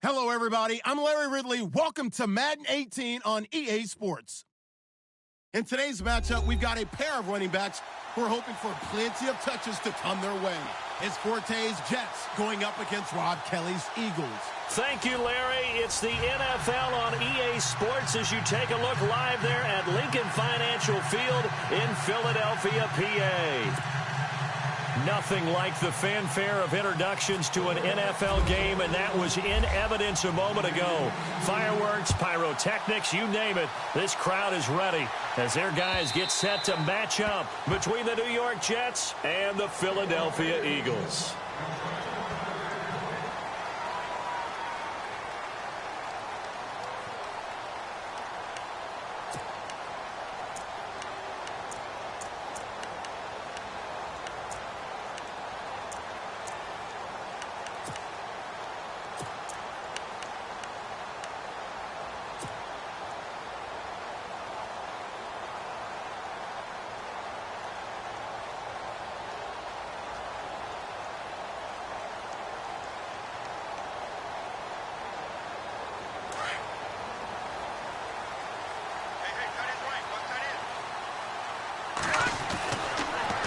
Hello, everybody. I'm Larry Ridley. Welcome to Madden 18 on EA Sports. In today's matchup, we've got a pair of running backs who are hoping for plenty of touches to come their way. It's Forte's Jets going up against Rob Kelly's Eagles. Thank you, Larry. It's the NFL on EA Sports as you take a look live there at Lincoln Financial Field in Philadelphia, PA. Nothing like the fanfare of introductions to an NFL game, and that was in evidence a moment ago. Fireworks, pyrotechnics, you name it. This crowd is ready as their guys get set to match up between the New York Jets and the Philadelphia Eagles.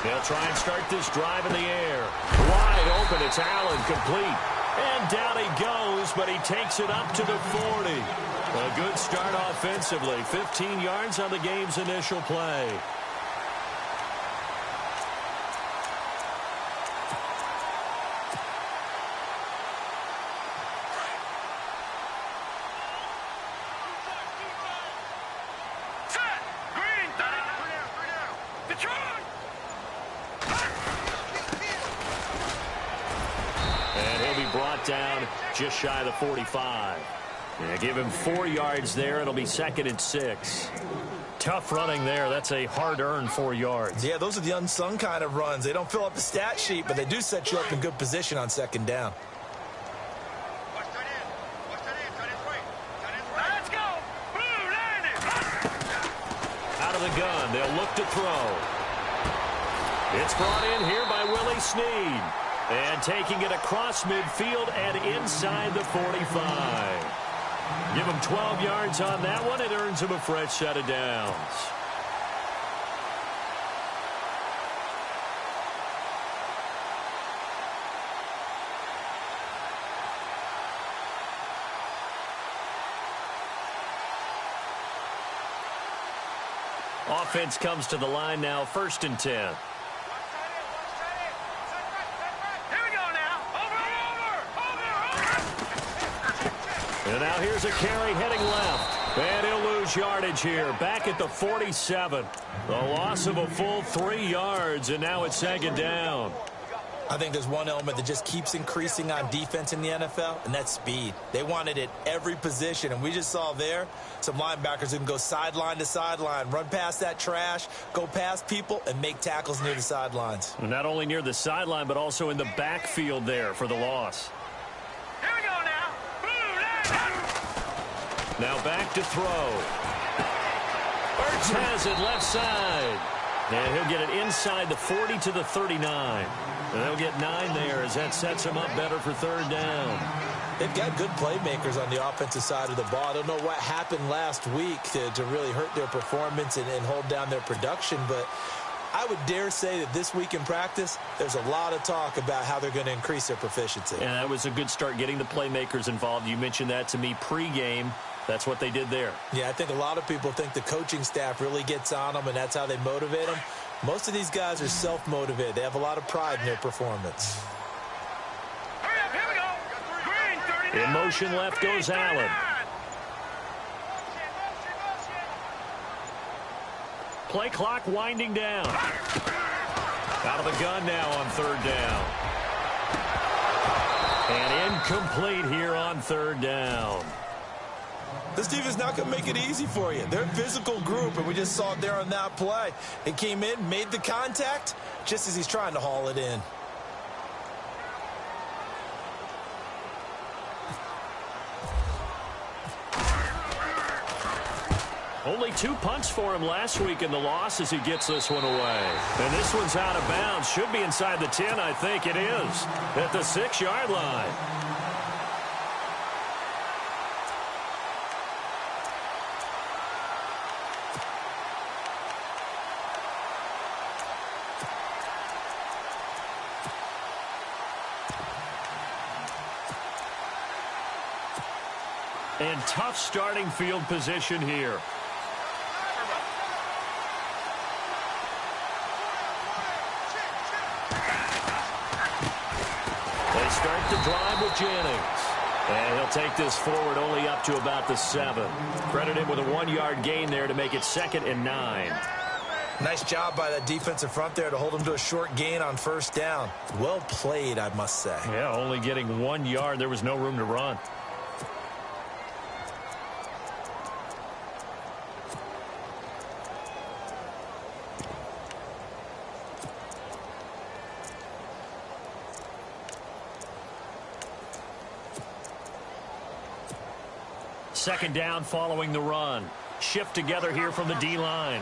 They'll try and start this drive in the air. Wide open, it's Allen, complete. And down he goes, but he takes it up to the 40. A good start offensively. 15 yards on the game's initial play. Down just shy of the 45. Yeah, give him 4 yards there. It'll be 2nd and 6. Tough running there. That's a hard-earned 4 yards. Yeah, those are the unsung kind of runs. They don't fill up the stat sheet, but they do set you up in good position on 2nd down. Let's go. Out of the gun. They'll look to throw. It's brought in here by Willie Snead. And taking it across midfield and inside the 45. Give him 12 yards on that one. It earns him a fresh set of downs. Offense comes to the line now, 1st and 10. And now here's a carry heading left. And he'll lose yardage here. Back at the 47. The loss of a full 3 yards, and now it's 2nd down. I think there's one element that just keeps increasing on defense in the NFL, and that's speed. They want it at every position, and we just saw there some linebackers who can go sideline to sideline, run past that trash, go past people, and make tackles near the sidelines. Not only near the sideline, but also in the backfield there for the loss. Now back to throw. Ertz has it left side. And he'll get it inside the 40 to the 39. And they'll get 9 there as that sets him up better for 3rd down. They've got good playmakers on the offensive side of the ball. I don't know what happened last week to really hurt their performance and hold down their production, but I would dare say that this week in practice, there's a lot of talk about how they're going to increase their proficiency. And that was a good start getting the playmakers involved. You mentioned that to me pregame. That's what they did there. Yeah, I think a lot of people think the coaching staff really gets on them, and that's how they motivate them. Most of these guys are self-motivated. They have a lot of pride in their performance. Hurry up, here we go. In motion left goes Allen. Play clock winding down. Out of the gun now on 3rd down. And incomplete here on 3rd down. This defense not going to make it easy for you. They're a physical group, and we just saw it there on that play. It came in, made the contact, just as he's trying to haul it in. Only 2 punts for him last week in the loss as he gets this one away. And this one's out of bounds. Should be inside the 10, I think it is. At the 6-yard line. And tough starting field position here. They start the drive with Jennings. And he'll take this forward only up to about the 7. Credit him with a 1-yard gain there to make it 2nd and 9. Nice job by that defensive front there to hold him to a short gain on first down. Well played, I must say. Yeah, only getting 1 yard. There was no room to run. Second down following the run. Shift together here from the D-line.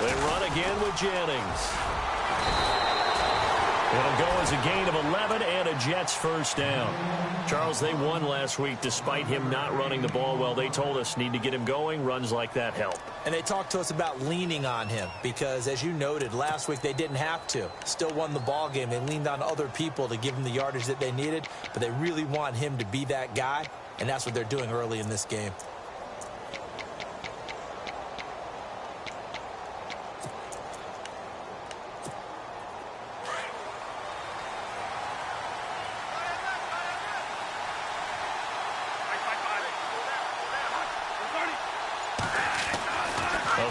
They run again with Jennings. It'll go as a gain of 11 and a Jets first down. Charles, they won last week despite him not running the ball well. They told us need to get him going. Runs like that help. And they talked to us about leaning on him because, as you noted, last week they didn't have to. Still won the ball game. They leaned on other people to give them the yardage that they needed, but they really want him to be that guy, and that's what they're doing early in this game.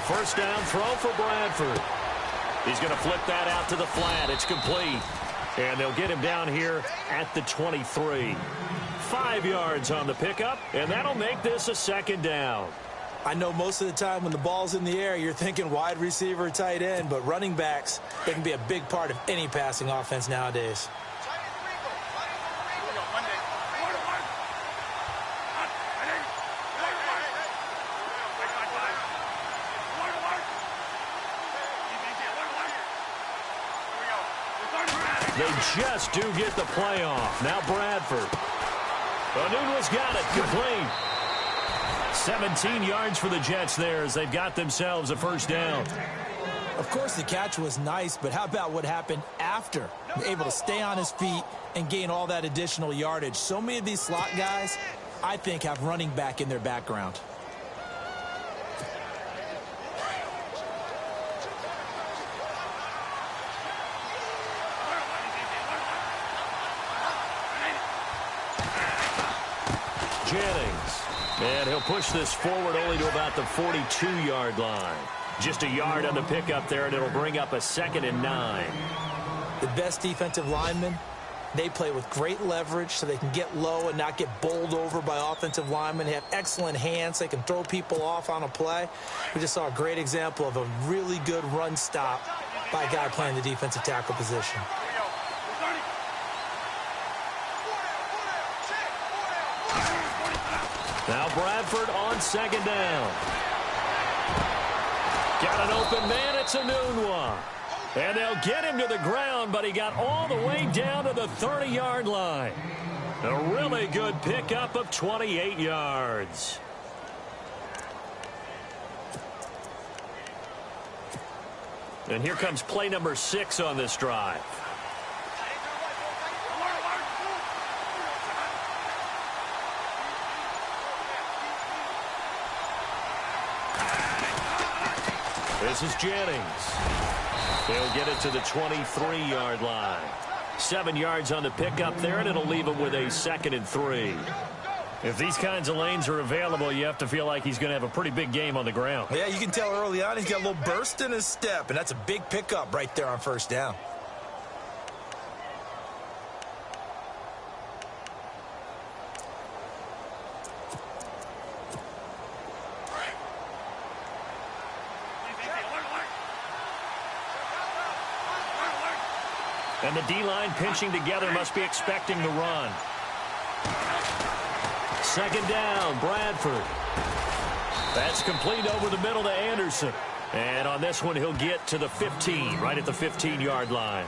First down throw for Bradford. He's going to flip that out to the flat. It's complete. And they'll get him down here at the 23. 5 yards on the pickup, and that'll make this a 2nd down. I know most of the time when the ball's in the air, you're thinking wide receiver, tight end, but running backs, they can be a big part of any passing offense nowadays. They just do get the play off. Now Bradford. Onunwa's got it. Complete. 17 yards for the Jets there as they've got themselves a first down. Of course, the catch was nice, but how about what happened after? Able to stay on his feet and gain all that additional yardage. So many of these slot guys, I think, have running back in their background. Jennings. And he'll push this forward only to about the 42-yard line. Just a yard on the pickup there, and it'll bring up a 2nd and 9. The best defensive linemen, they play with great leverage so they can get low and not get bowled over by offensive linemen. They have excellent hands. They can throw people off on a play. We just saw a great example of a really good run stop by a guy playing the defensive tackle position. Now Bradford on 2nd down. Got an open man. It's Onunwa. And they'll get him to the ground, but he got all the way down to the 30-yard line. A really good pickup of 28 yards. And here comes play number 6 on this drive. This is Jennings. He'll get it to the 23-yard line. 7 yards on the pickup there, and it'll leave him with a 2nd and 3. If these kinds of lanes are available, you have to feel like he's going to have a pretty big game on the ground. Yeah, you can tell early on he's got a little burst in his step, and that's a big pickup right there on first down. And the D-line pinching together must be expecting the run. 2nd down, Bradford. That's complete over the middle to Anderson. And on this one, he'll get to the 15, right at the 15-yard line.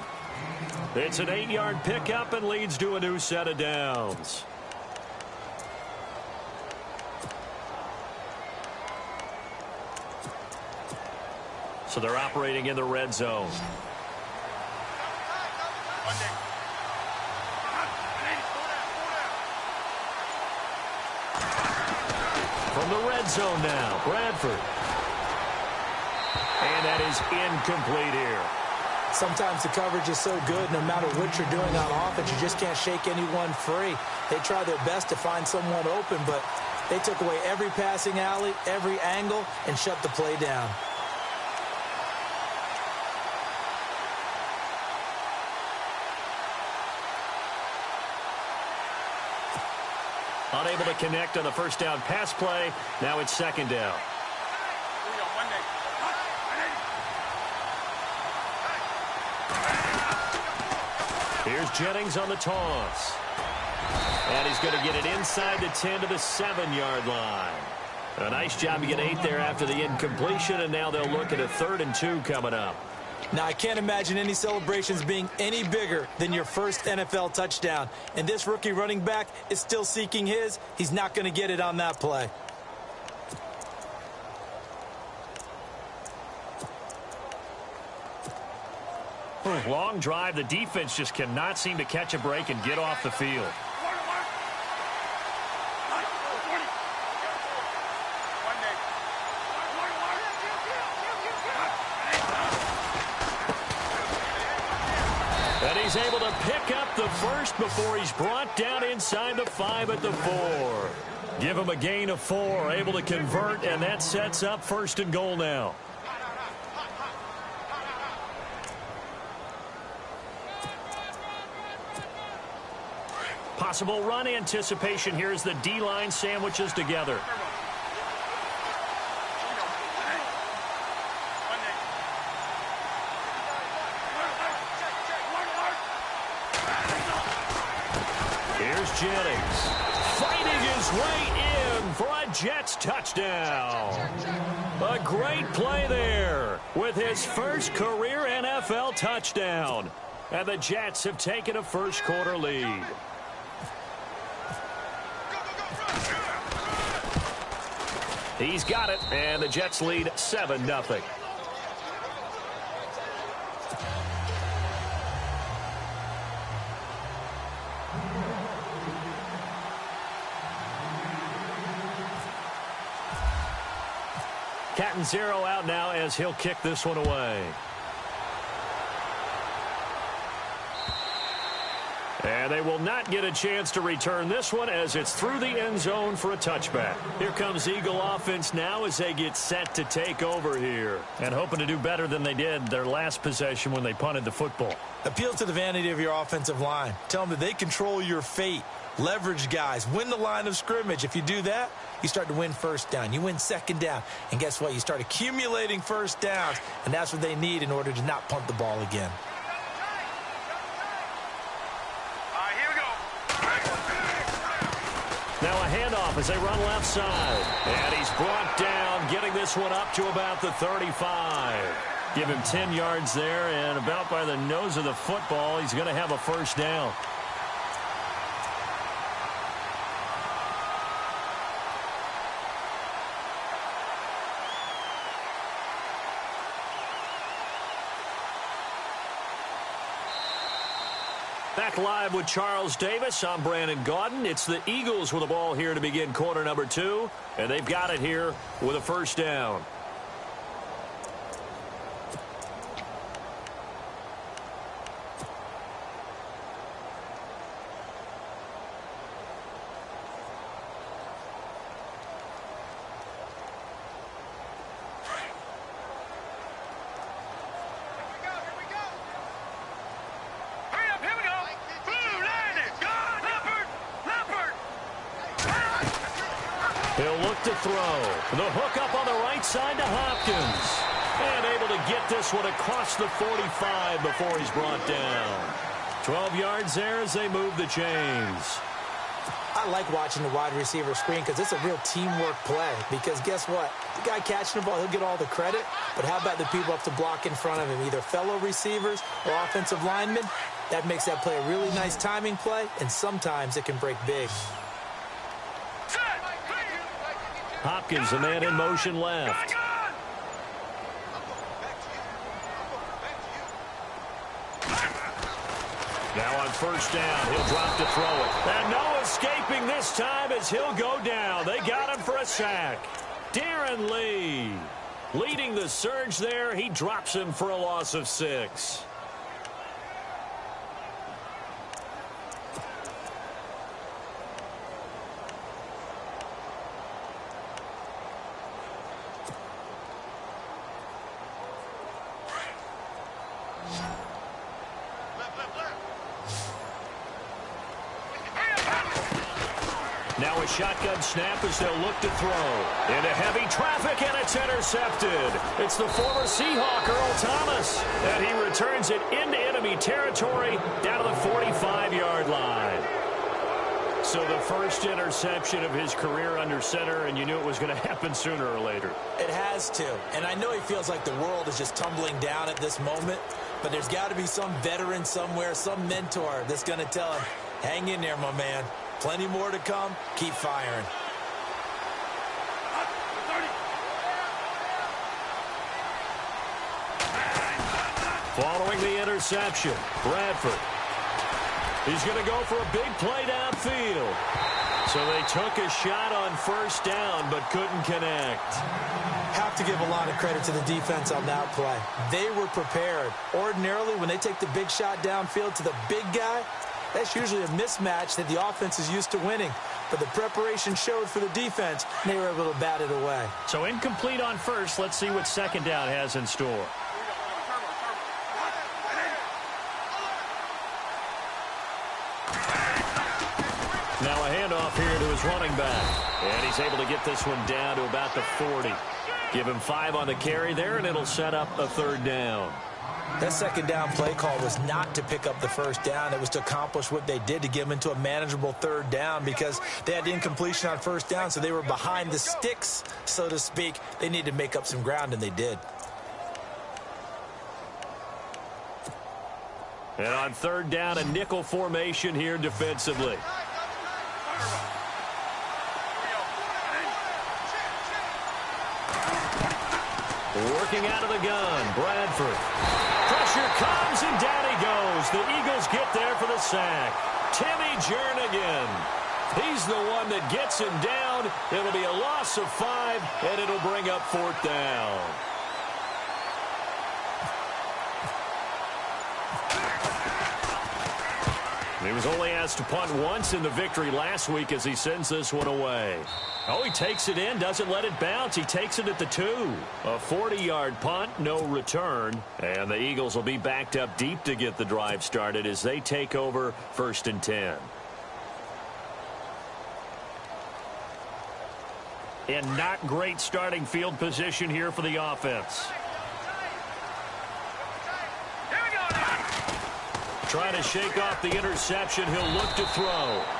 It's an 8-yard pickup and leads to a new set of downs. So they're operating in the red zone. From the red zone now, Bradford. And that is incomplete here. Sometimes the coverage is so good, no matter what you're doing on offense, you just can't shake anyone free. They try their best to find someone open, but they took away every passing alley, every angle, and shut the play down. Unable to connect on the first down pass play. Now it's second down. Here's Jennings on the toss. And he's going to get it inside the 10 to the 7-yard line. A nice job to get 8 there after the incompletion, and now they'll look at a 3rd and 2 coming up. Now, I can't imagine any celebrations being any bigger than your first NFL touchdown. And this rookie running back is still seeking his. He's not going to get it on that play. Long drive. The defense just cannot seem to catch a break and get off the field. And he's able to pick up the first before he's brought down inside the 5 at the 4. Give him a gain of 4, able to convert, and that sets up 1st and goal now. Possible run anticipation here as the D-line sandwiches together. Here's Jennings fighting his way in for a Jets touchdown. A great play there with his first career NFL touchdown. And the Jets have taken a first-quarter lead. He's got it, and the Jets lead 7-0. Cat and 0 out now as he'll kick this one away. And they will not get a chance to return this one as it's through the end zone for a touchback. Here comes Eagle offense now as they get set to take over here. And hoping to do better than they did their last possession when they punted the football. Appeal to the vanity of your offensive line. Tell them that they control your fate. Leverage guys. Win the line of scrimmage. If you do that, you start to win first down. You win second down. And guess what? You start accumulating first downs. And that's what they need in order to not punt the ball again. Now a handoff as they run left side. And he's brought down, getting this one up to about the 35. Give him 10 yards there, and about by the nose of the football, he's going to have a first down. Back live with Charles Davis. I'm Brandon Gaudin. It's the Eagles with the ball here to begin quarter number 2. And they've got it here with a first down. He'll look to throw. The hook up on the right side to Hopkins. And able to get this one across the 45 before he's brought down. 12 yards there as they move the chains. I like watching the wide receiver screen because it's a real teamwork play. Because guess what? The guy catching the ball, he'll get all the credit. But how about the people up to block in front of him? Either fellow receivers or offensive linemen. That makes that play a really nice timing play. And sometimes it can break big. Hopkins, the man in motion left. Now on first down, he'll drop to throw it. And no escaping this time as he'll go down. They got him for a sack. Darren Lee leading the surge there. He drops him for a loss of 6. Now a shotgun snap as they'll look to throw. Into heavy traffic, and it's intercepted. It's the former Seahawk, Earl Thomas. And he returns it into enemy territory down to the 45-yard line. So the first interception of his career under center, and you knew it was going to happen sooner or later. It has to. And I know he feels like the world is just tumbling down at this moment, but there's got to be some veteran somewhere, some mentor that's going to tell him, hang in there, my man. Plenty more to come. Keep firing. Following the interception, Bradford. He's going to go for a big play downfield. So they took a shot on first down but couldn't connect. Have to give a lot of credit to the defense on that play. They were prepared. Ordinarily, when they take the big shot downfield to the big guy, that's usually a mismatch that the offense is used to winning. But the preparation showed for the defense, and they were able to bat it away. So incomplete on first. Let's see what second down has in store. Now a handoff here to his running back. And he's able to get this one down to about the 40. Give him 5 on the carry there, and it'll set up a third down. That second down play call was not to pick up the first down. It was to accomplish what they did, to get them into a manageable third down, because they had the incompletion on first down, so they were behind the sticks, so to speak. They needed to make up some ground, and they did. And on third down, a nickel formation here defensively. Working out of the gun, Bradford. Pressure comes, and down he goes. The Eagles get there for the sack. Timmy Jernigan. He's the one that gets him down. It'll be a loss of 5, and it'll bring up fourth down. He was only asked to punt once in the victory last week as he sends this one away. Oh, he takes it in, doesn't let it bounce. He takes it at the 2. A 40-yard punt, no return. And the Eagles will be backed up deep to get the drive started as they take over 1st and 10. And not great starting field position here for the offense. Trying to shake off the interception. He'll look to throw.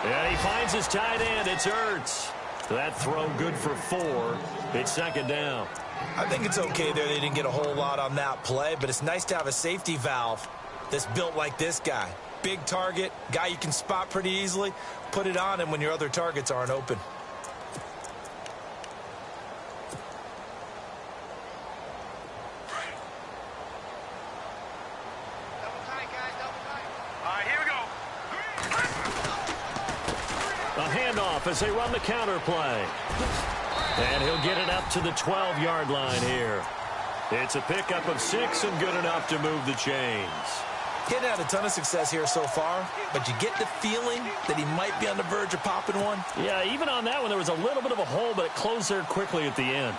And he finds his tight end. It's Ertz. That throw good for 4. It's second down. I think it's okay there. They didn't get a whole lot on that play, but it's nice to have a safety valve that's built like this guy. Big target, guy you can spot pretty easily. Put it on him when your other targets aren't open. As they run the counter play. And he'll get it up to the 12-yard line here. It's a pickup of 6 and good enough to move the chains. He hadn't had a ton of success here so far, but you get the feeling that he might be on the verge of popping one. Yeah, even on that one, there was a little bit of a hole, but it closed there quickly at the end.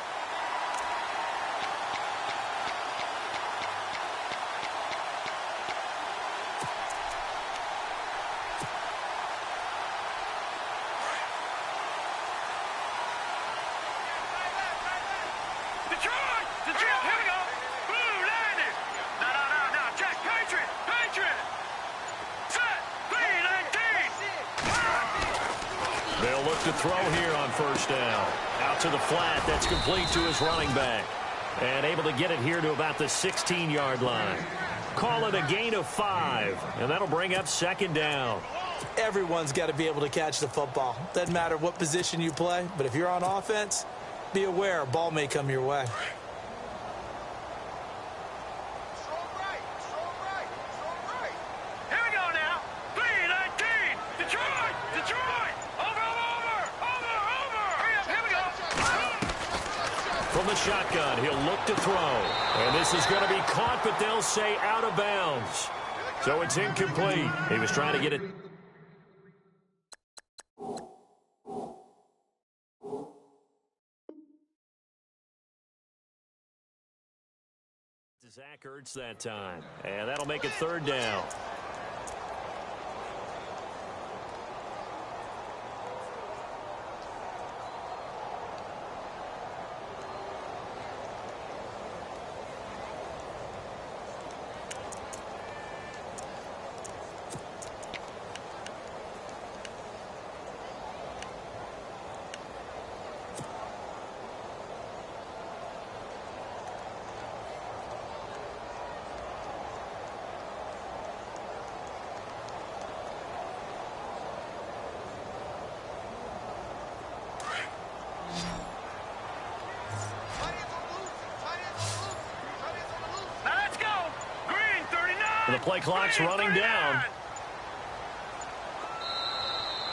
To throw here on first down. Out to the flat. That's complete to his running back. And able to get it here to about the 16-yard line. Call it a gain of 5. And that'll bring up second down. Everyone's got to be able to catch the football. Doesn't matter what position you play, but if you're on offense, be aware a ball may come your way. From the shotgun, he'll look to throw. And this is going to be caught, but they'll say out of bounds. So it's incomplete. He was trying to get it. Zach Ertz that time. And that'll make it third down. The play clock's running down.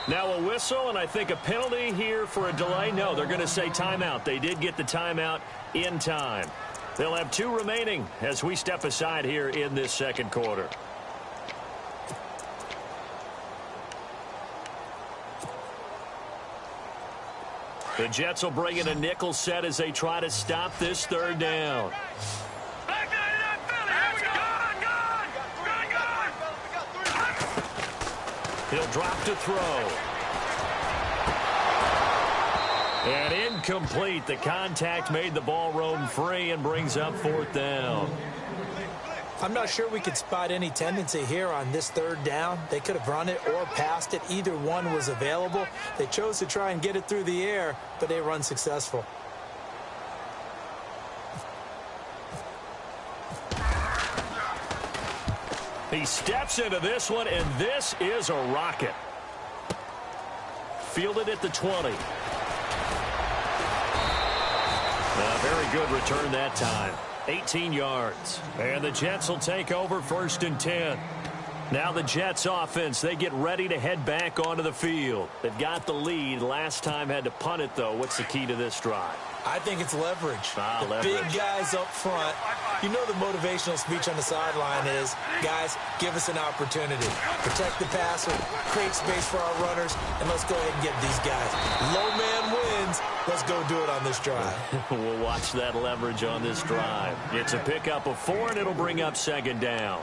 Now a whistle, and I think a penalty here for a delay. No, they're going to say timeout. They did get the timeout in time. They'll have 2 remaining as we step aside here in this second quarter. The Jets will bring in a nickel set as they try to stop this third down. He'll drop to throw. And incomplete. The contact made the ball roam free and brings up fourth down. I'm not sure we could spot any tendency here on this third down. They could have run it or passed it. Either one was available. They chose to try and get it through the air, but they were unsuccessful. He steps into this one, and this is a rocket. Fielded at the 20. A very good return that time. 18 yards. And the Jets will take over 1st and 10. Now the Jets offense, they get ready to head back onto the field. They've got the lead. Last time had to punt it, though. What's the key to this drive? I think it's leverage. The leverage. Big guys up front. You know the motivational speech on the sideline is, guys, give us an opportunity. Protect the passer, create space for our runners, and let's go ahead and get these guys. Low man wins. Let's go do it on this drive. We'll watch that leverage on this drive. It's a pickup of 4, and it'll bring up 2nd down.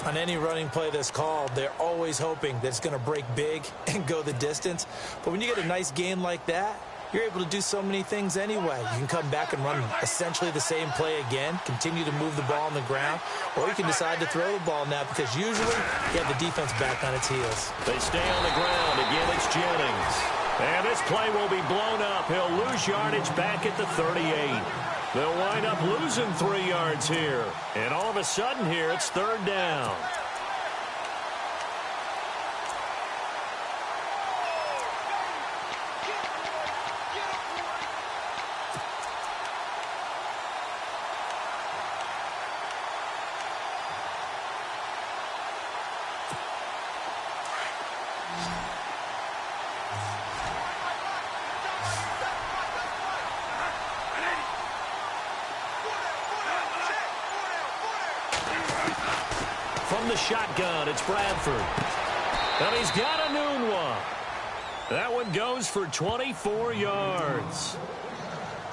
On any running play that's called, they're always hoping that it's going to break big and go the distance. But when you get a nice gain like that, you're able to do so many things anyway. You can come back and run essentially the same play again, continue to move the ball on the ground, or you can decide to throw the ball now because usually you have the defense back on its heels. They stay on the ground. Again, it's Jennings. And this play will be blown up. He'll lose yardage back at the 38. They'll wind up losing 3 yards here. And all of a sudden here, it's 3rd down. From the shotgun, it's Bradford. And he's got a noon one. That one goes for 24 yards.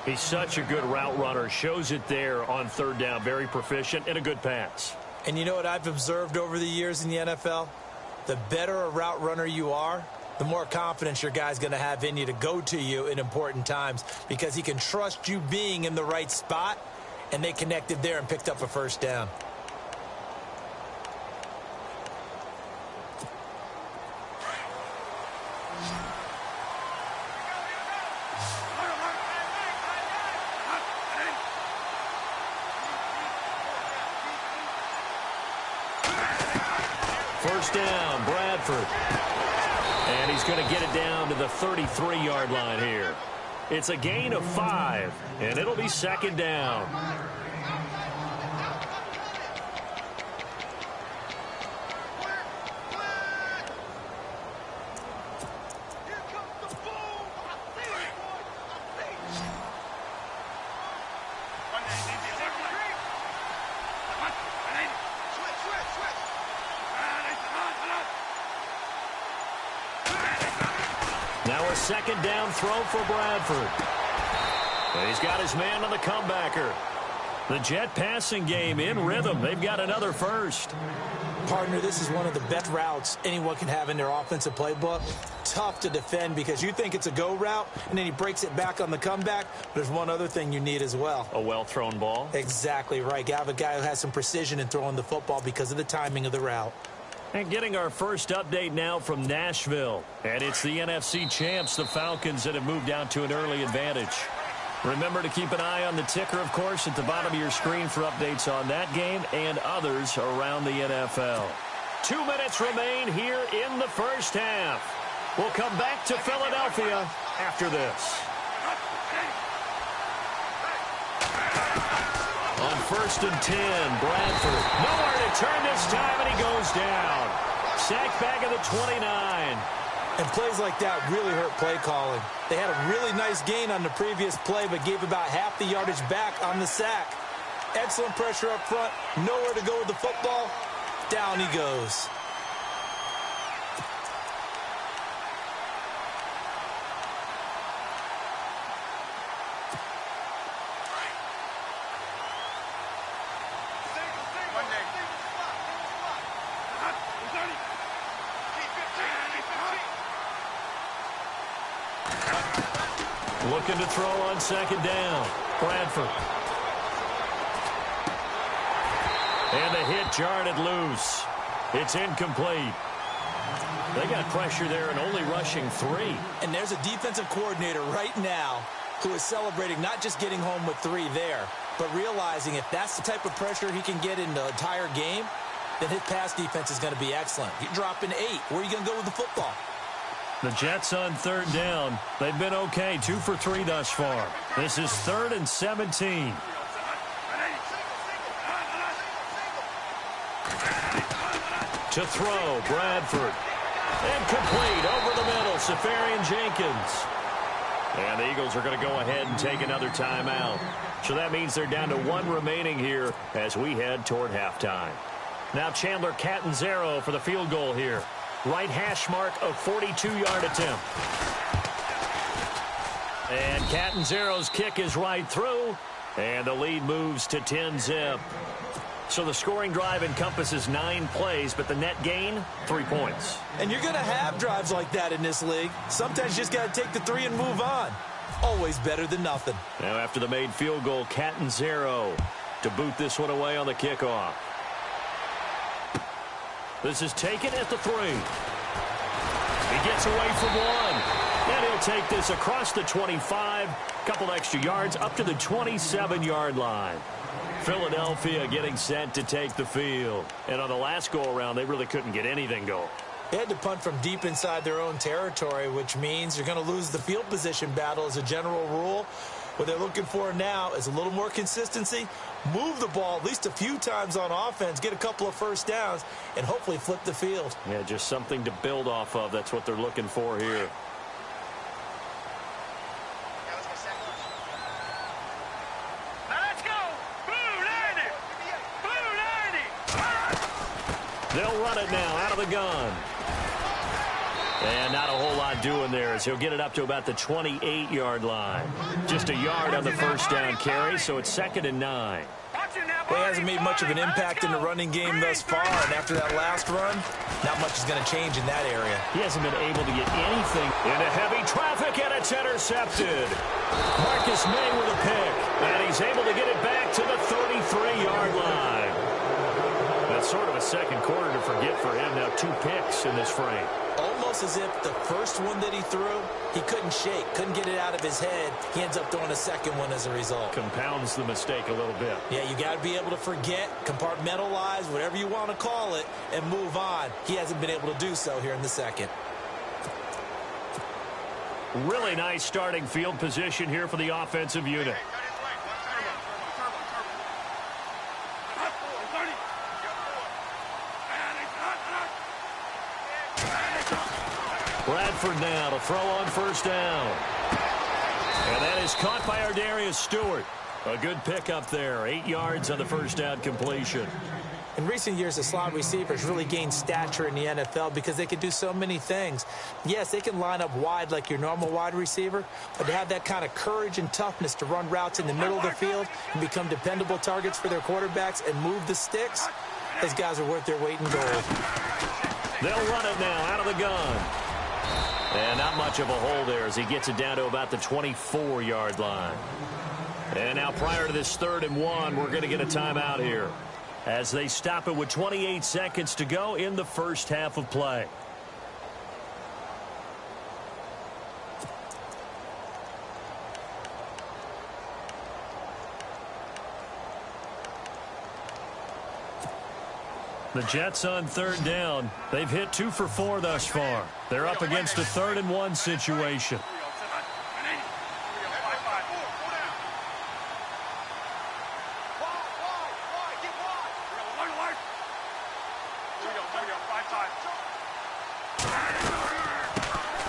He's such a good route runner. Shows it there on 3rd down. Very proficient and a good pass. And you know what I've observed over the years in the NFL? The better a route runner you are, the more confidence your guy's going to have in you to go to you in important times because he can trust you being in the right spot, and they connected there and picked up a 1st down. First down, Bradford. And he's going to get it down to the 33-yard line here. It's a gain of 5, and it'll be 2nd down. Now a second down throw for Bradford. And he's got his man on the comebacker. The Jet passing game in rhythm. They've got another first. Partner, this is one of the best routes anyone can have in their offensive playbook. Tough to defend because you think it's a go route, and then he breaks it back on the comeback. There's one other thing you need as well. A well-thrown ball. Exactly right. You have a guy who has some precision in throwing the football because of the timing of the route. And getting our first update now from Nashville. And it's the NFC champs, the Falcons, that have moved out to an early advantage. Remember to keep an eye on the ticker, of course, at the bottom of your screen for updates on that game and others around the NFL. 2 minutes remain here in the first half. We'll come back to Philadelphia after this. On 1st and 10, Bradford. Nowhere to turn this time, and he goes down. Sack back at the 29. And plays like that really hurt play calling. They had a really nice gain on the previous play, but gave about half the yardage back on the sack. Excellent pressure up front. Nowhere to go with the football. Down he goes. Looking to throw on 2nd down. Bradford. And the hit jarred it loose. It's incomplete. They got pressure there and only rushing 3. And there's a defensive coordinator right now who is celebrating not just getting home with 3 there, but realizing if that's the type of pressure he can get in the entire game, then his pass defense is going to be excellent. You're dropping 8. Where are you going to go with the football? The Jets on 3rd down. They've been okay, 2 for 3 thus far. This is 3rd and 17. To throw, Bradford. Incomplete, over the middle, Safarian-Jenkins. And the Eagles are going to go ahead and take another timeout. So that means they're down to 1 remaining here as we head toward halftime. Now Chandler Catanzaro for the field goal here. Right hash mark, a 42-yard attempt. And Catanzaro's kick is right through. And the lead moves to 10-zip. So the scoring drive encompasses 9 plays, but the net gain, 3 points. And you're going to have drives like that in this league. Sometimes you just got to take the 3 and move on. Always better than nothing. Now after the made field goal, Catanzaro to boot this one away on the kickoff. This is taken at the 3. He gets away from 1. And he'll take this across the 25. Couple extra yards up to the 27-yard line. Philadelphia getting set to take the field. And on the last go-around, they really couldn't get anything going. They had to punt from deep inside their own territory, which means you're going to lose the field position battle as a general rule. What they're looking for now is a little more consistency, move the ball at least a few times on offense, get a couple of first downs, and hopefully flip the field. Yeah, just something to build off of. That's what they're looking for here. They'll run it now out of the gun. And not a whole lot doing there as he'll get it up to about the 28-yard line. Just a yard on the first down carry, so it's 2nd and 9. He hasn't made much of an impact in the running game thus far, and after that last run, not much is going to change in that area. He hasn't been able to get anything into heavy traffic, and it's intercepted. Marcus May with a pick, and he's able to get it back to the 33-yard line. That's sort of a second quarter to forget for him. Now 2 picks in this frame. Almost as if the first one that he threw, he couldn't shake, couldn't get it out of his head. He ends up throwing a second one as a result. Compounds the mistake a little bit. Yeah, you got to be able to forget, compartmentalize, whatever you want to call it, and move on. He hasn't been able to do so here in the second. Really nice starting field position here for the offensive unit. Bradford now to throw on first down. And that is caught by Ardarius Stewart. A good pickup there. 8 yards on the first down completion. In recent years, the slot receivers really gained stature in the NFL because they can do so many things. Yes, they can line up wide like your normal wide receiver, but to have that kind of courage and toughness to run routes in the middle of the field and become dependable targets for their quarterbacks and move the sticks, those guys are worth their weight in gold. They'll run it now out of the gun. And not much of a hole there as he gets it down to about the 24-yard line. And now prior to this 3rd and 1, we're going to get a timeout here as they stop it with 28 seconds to go in the first half of play. The Jets on 3rd down. They've hit 2 for 4 thus far. They're up against a 3rd and 1 situation.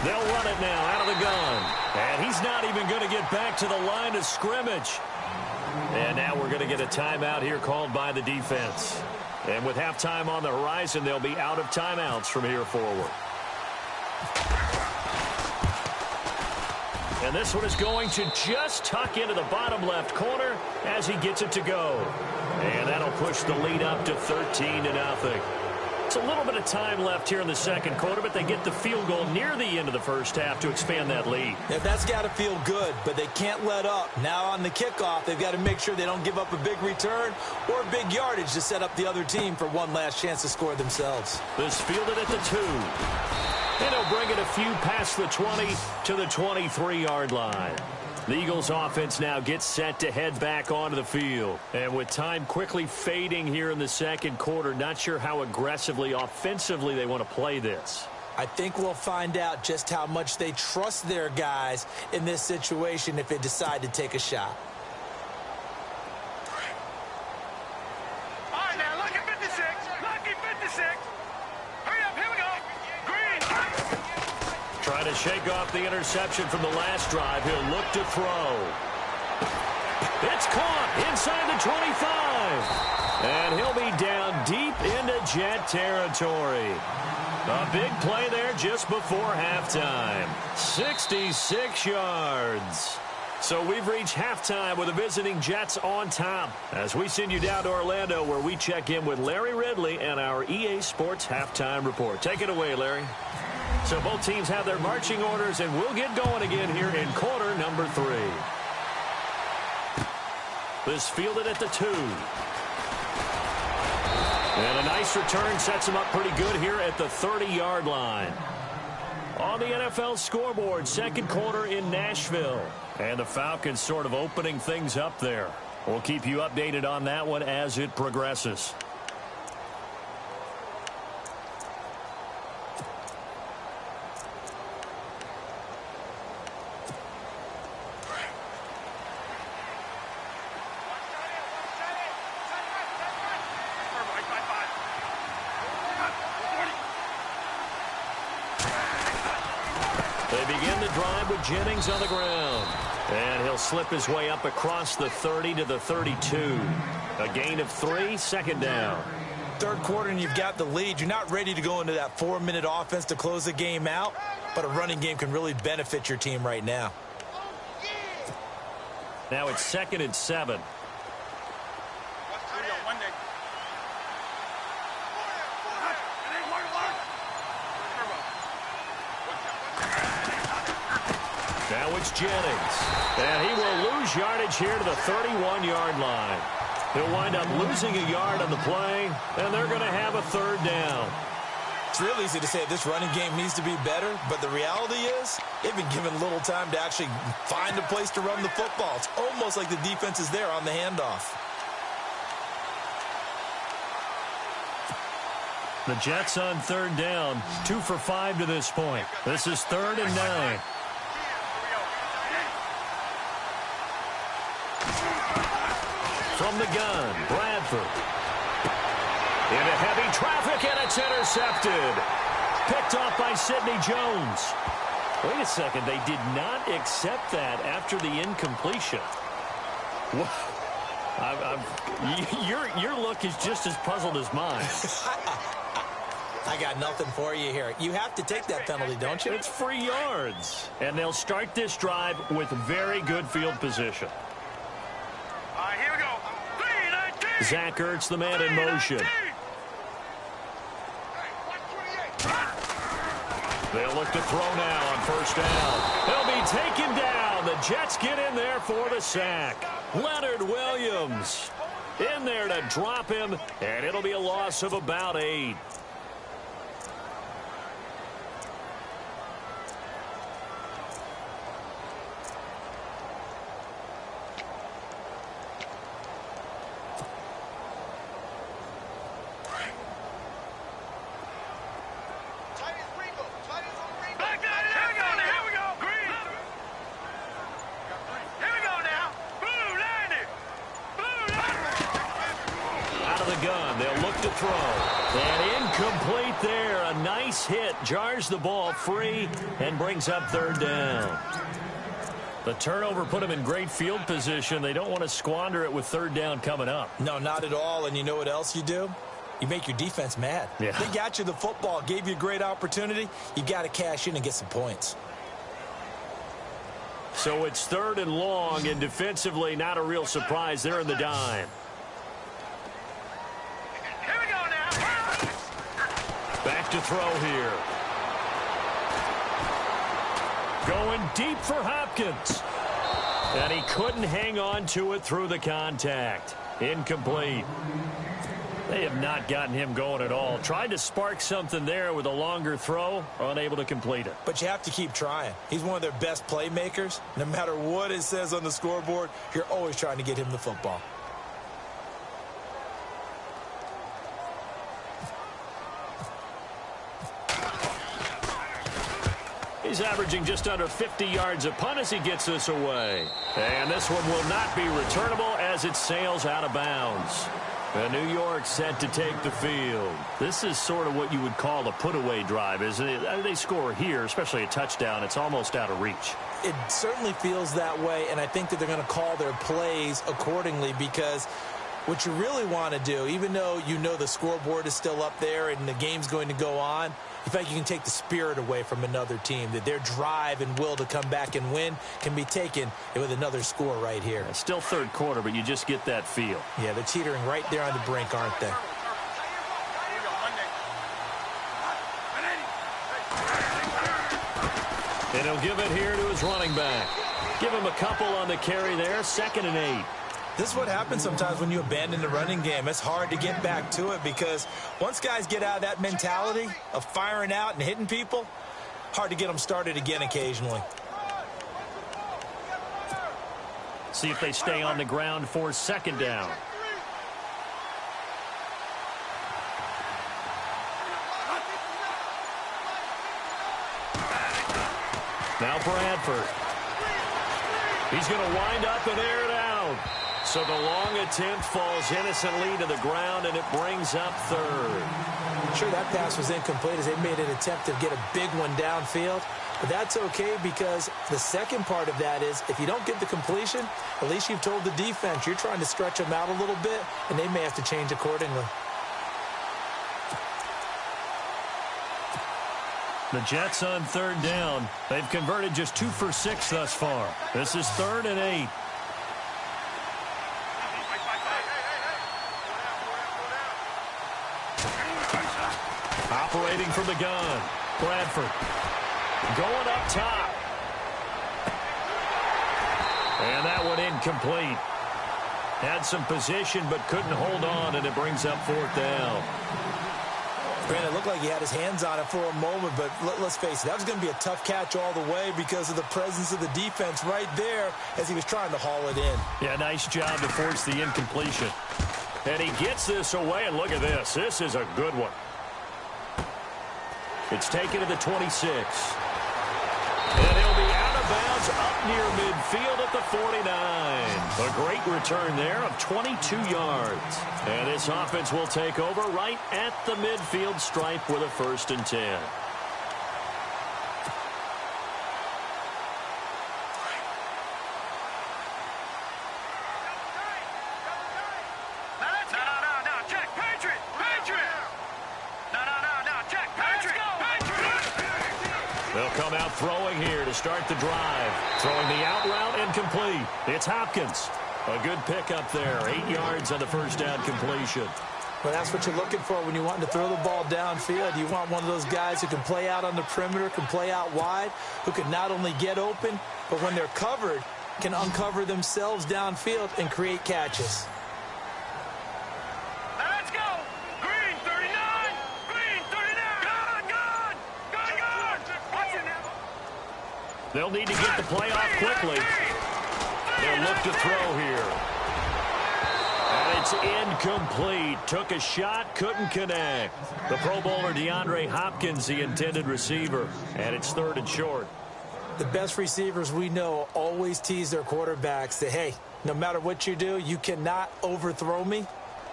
They'll run it now out of the gun. And he's not even going to get back to the line of scrimmage. And now we're going to get a timeout here called by the defense. And with halftime on the horizon, they'll be out of timeouts from here forward. And this one is going to just tuck into the bottom left corner as he gets it to go. And that'll push the lead up to 13-0. It's a little bit of time left here in the second quarter, but they get the field goal near the end of the first half to expand that lead. Yeah, that's got to feel good, but they can't let up. Now on the kickoff, they've got to make sure they don't give up a big return or big yardage to set up the other team for one last chance to score themselves. This fielded at the 2. And he'll bring it a few past the 20 to the 23-yard line. The Eagles offense now gets set to head back onto the field. And with time quickly fading here in the second quarter, not sure how aggressively, offensively they want to play this. I think we'll find out just how much they trust their guys in this situation if they decide to take a shot. All right, now, look at 56. Lucky 56. Hurry up, here we go. Green. Trying to shake off the interception from the last drive. He'll look to throw. It's caught inside the 25. And he'll be down deep into Jet territory. A big play there just before halftime. 66 yards. So we've reached halftime with the visiting Jets on top as we send you down to Orlando where we check in with Larry Ridley and our EA Sports Halftime Report. Take it away, Larry. So both teams have their marching orders, and we'll get going again here in quarter number 3. This fielded at the 2. And a nice return sets him up pretty good here at the 30-yard line. On the NFL scoreboard, second quarter in Nashville. And the Falcons sort of opening things up there. We'll keep you updated on that one as it progresses. They begin the drive with Jennings on the ground. And he'll slip his way up across the 30 to the 32. A gain of 3, second down. Third quarter and you've got the lead. You're not ready to go into that 4-minute offense to close the game out, but a running game can really benefit your team right now. Now it's 2nd and 7. Now it's Jennings. And he will lose yardage here to the 31-yard line. He'll wind up losing a yard on the play, and they're going to have a 3rd down. It's real easy to say this running game needs to be better, but the reality is they've been given little time to actually find a place to run the football. It's almost like the defense is there on the handoff. The Jets on 3rd down, 2 for 5 to this point. This is 3rd and 9. From the gun, Bradford. Into heavy traffic, and it's intercepted. Picked off by Sidney Jones. Wait a second, they did not accept that after the incompletion. Your look is just as puzzled as mine. I got nothing for you here. You have to take that penalty, don't you? It's free yards. And they'll start this drive with very good field position. All right, here we go. 3-19. Zach Ertz, the man in motion. They'll look to throw now on first down. They'll be taken down. The Jets get in there for the sack. Leonard Williams in there to drop him, and it'll be a loss of about 8. Throw. And incomplete there. A nice hit. Jars the ball free and brings up third down. The turnover put them in great field position. They don't want to squander it with third down coming up. No, not at all. And you know what else you do? You make your defense mad. Yeah. They got you the football, gave you a great opportunity. You got to cash in and get some points. So it's third and long, and defensively not a real surprise. They're in the dime. Back to throw here. Going deep for Hopkins. And he couldn't hang on to it through the contact. Incomplete. They have not gotten him going at all. Tried to spark something there with a longer throw, unable to complete it. But you have to keep trying. He's one of their best playmakers. No matter what it says on the scoreboard, you're always trying to get him the football. He's averaging just under 50 yards a punt as he gets this away. And this one will not be returnable as it sails out of bounds. And New York set to take the field. This is sort of what you would call a put-away drive, isn't it? They score here, especially a touchdown. It's almost out of reach. It certainly feels that way, and I think that they're going to call their plays accordingly because what you really want to do, even though you know the scoreboard is still up there and the game's going to go on, in fact, you can take the spirit away from another team, that their drive and will to come back and win can be taken with another score right here. It's still third quarter, but you just get that feel. Yeah, they're teetering right there on the brink, aren't they? And he'll give it here to his running back. Give him a couple on the carry there, 2nd and 8. This is what happens sometimes when you abandon the running game. It's hard to get back to it because once guys get out of that mentality of firing out and hitting people, hard to get them started again occasionally. See if they stay on the ground for 2nd down. Now Bradford. He's going to wind up and air it out. So the long attempt falls innocently to the ground, and it brings up third. Sure, that pass was incomplete as they made an attempt to get a big one downfield. But that's okay because the second part of that is if you don't get the completion, at least you've told the defense you're trying to stretch them out a little bit, and they may have to change accordingly. The Jets on 3rd down. They've converted just 2 for 6 thus far. This is 3rd and 8. Operating from the gun. Bradford. Going up top. And that one incomplete. Had some position but couldn't hold on, and it brings up 4th down. Brandon, it looked like he had his hands on it for a moment, but let's face it, that was going to be a tough catch all the way because of the presence of the defense right there as he was trying to haul it in. Yeah, nice job to force the incompletion. And he gets this away, and look at this. This is a good one. It's taken to the 26. And he'll be out of bounds up near midfield at the 49. A great return there of 22 yards. And this offense will take over right at the midfield stripe with a 1st and 10. Now throwing here to start the drive. Throwing the out route incomplete. It's Hopkins. A good pickup there. 8 yards on the first down completion. Well, that's what you're looking for when you want to throw the ball downfield. You want one of those guys who can play out on the perimeter, can play out wide, who can not only get open, but when they're covered, can uncover themselves downfield and create catches. Let's go! Green 39! Green 39! Gone! Watch it now! They'll need to get the play off quickly. They'll look to throw here. And it's incomplete. Took a shot, couldn't connect. The Pro Bowler DeAndre Hopkins, the intended receiver. And it's 3rd and short. The best receivers we know always tease their quarterbacks that, hey, no matter what you do, you cannot overthrow me.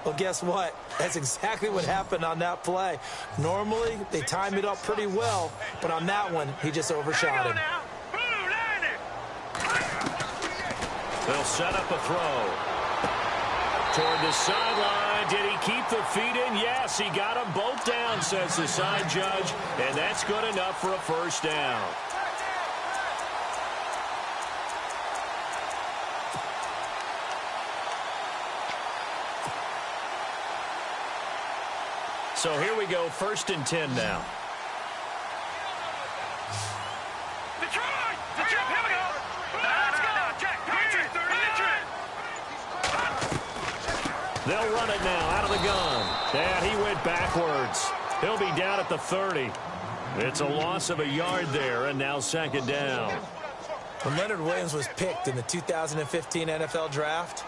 Well, guess what? That's exactly what happened on that play. Normally, they time it up pretty well, but on that one, he just overshot him. They'll set up a throw. Toward the sideline. Did he keep the feet in? Yes, he got them both down, says the side judge, and that's good enough for a first down. So here we go, 1st and 10 now. Detroit! Here we go! Let's go! They'll run it now out of the gun. And he went backwards. He'll be down at the 30. It's a loss of a yard there, and now 2nd down. When Leonard Williams was picked in the 2015 NFL Draft,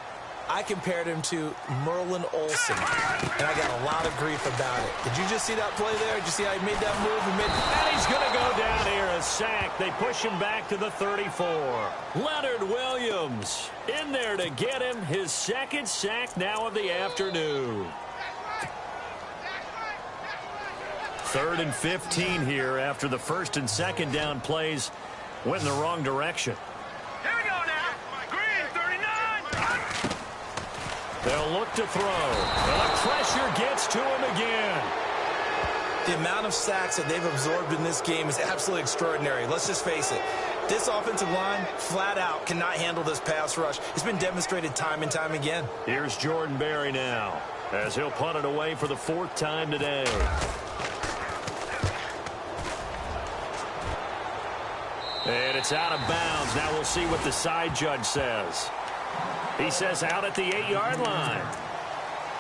I compared him to Merlin Olsen, and I got a lot of grief about it. Did you just see that play there? Did you see how he made that move? And he's going to go down here, a sack. They push him back to the 34. Leonard Williams in there to get him. His 2nd sack now of the afternoon. 3rd and 15 here after the 1st and 2nd down plays went in the wrong direction. Here we go now. Green 39. They'll look to throw. And the pressure gets to him again. The amount of sacks that they've absorbed in this game is absolutely extraordinary. Let's just face it. This offensive line, flat out, cannot handle this pass rush. It's been demonstrated time and time again. Here's Jordan Berry now, as he'll punt it away for the 4th time today. And it's out of bounds. Now we'll see what the side judge says. He says out at the 8-yard line.